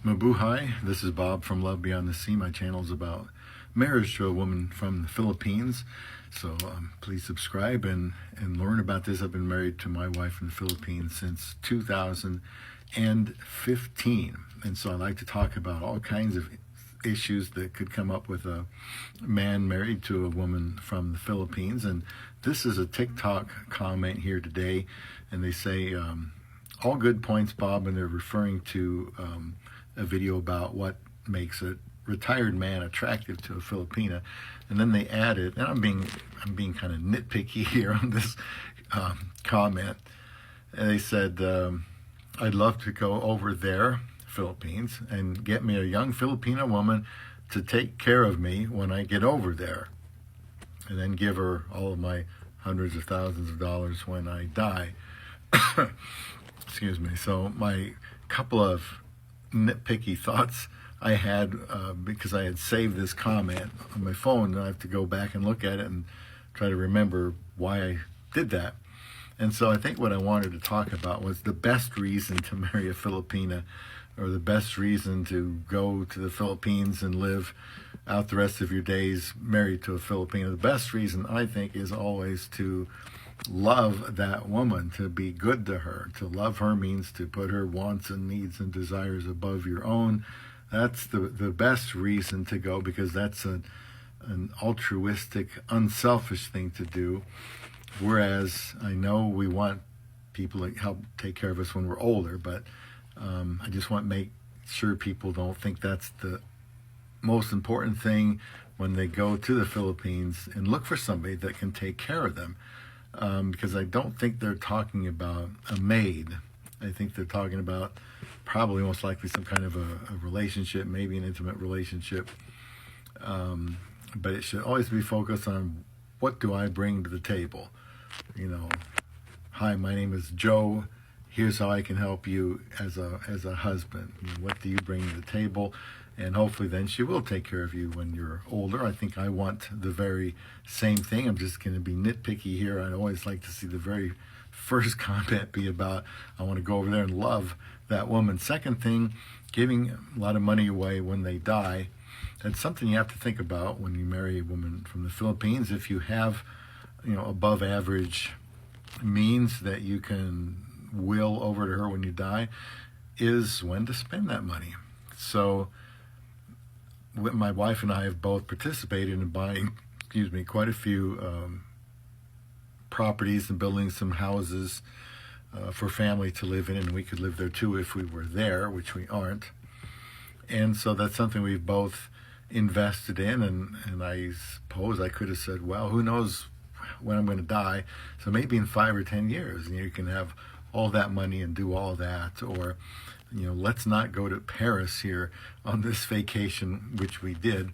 Mabuhay, this is Bob from Love Beyond the Sea. My channel is about marriage to a woman from the Philippines. So please subscribe and learn about this. I've been married to my wife in the Philippines since 2015. And so I like to talk about all kinds of issues that could come up with a man married to a woman from the Philippines. And this is a TikTok comment here today. And they say, all good points, Bob, and they're referring to a video about what makes a retired man attractive to a Filipina, and then they added, and I'm being kind of nitpicky here on this comment, and they said, I'd love to go over there, Philippines, and get me a young Filipina woman to take care of me when I get over there, and then give her all of my hundreds of thousands of dollars when I die. Excuse me. So my couple of nitpicky thoughts I had because I had saved this comment on my phone, and I have to go back and look at it and try to remember why I did that. And so I think what I wanted to talk about was the best reason to marry a Filipina, or the best reason to go to the Philippines and live out the rest of your days married to a Filipina. The best reason, I think, is always to love that woman, to be good to her. To love her means to put her wants and needs and desires above your own. That's the best reason to go, because that's an altruistic, unselfish thing to do. Whereas I know we want people to help take care of us when we're older, but I just want to make sure people don't think that's the most important thing when they go to the Philippines and look for somebody that can take care of them. Because I don't think they're talking about a maid. I think they're talking about probably most likely some kind of a relationship, maybe an intimate relationship. But it should always be focused on, what do I bring to the table? You know, hi, my name is Joe. Here's how I can help you as a husband. What do you bring to the table? And hopefully then she will take care of you when you're older. I think I want the very same thing. I'm just going to be nitpicky here. I always like to see the very first comment be about, I want to go over there and love that woman. Second thing, giving a lot of money away when they die. That's something you have to think about when you marry a woman from the Philippines. If you have, above average means that you can will over to her when you die, is when to spend that money. So my wife and I have both participated in buying, quite a few properties and building some houses for family to live in, and we could live there too if we were there, which we aren't. And so that's something we've both invested in, and I suppose I could have said, well, who knows when I'm going to die, so maybe in 5 or 10 years, and you can have all that money and do all that. Or let's not go to Paris here on this vacation, which we did,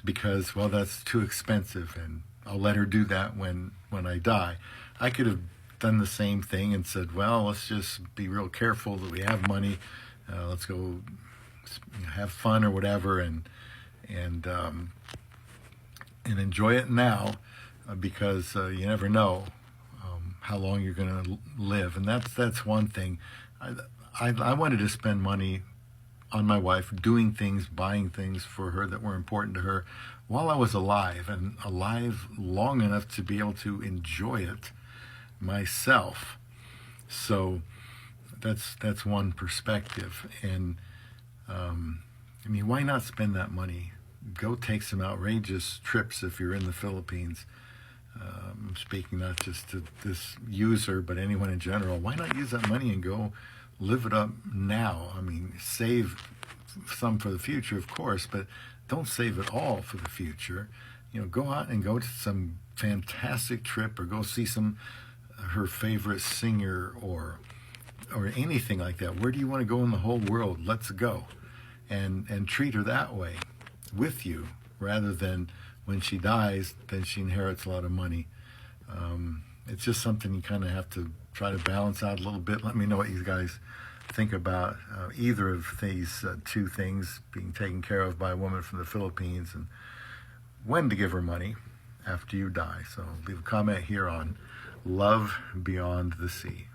because, well, that's too expensive, and I'll let her do that when I die. I could have done the same thing and said, well, let's just be real careful that we have money. Let's go have fun or whatever, and enjoy it now, because you never know how long you're going to live. And that's one thing. I wanted to spend money on my wife, doing things, buying things for her that were important to her while I was alive, and alive long enough to be able to enjoy it myself. So that's one perspective. And why not spend that money? Go take some outrageous trips if you're in the Philippines. I'm speaking not just to this user, but anyone in general. Why not use that money and go live it up now? Save some for the future, of course, but don't save it all for the future. Go out and go to some fantastic trip, or go see her favorite singer, or anything like that. Where do you want to go in the whole world? Let's go. And treat her that way with you, rather than when she dies, then she inherits a lot of money. It's just something you kind of have to try to balance out a little bit. Let me know what you guys think about either of these two things, being taken care of by a woman from the Philippines, and when to give her money after you die. So leave a comment here on Love Beyond the Sea.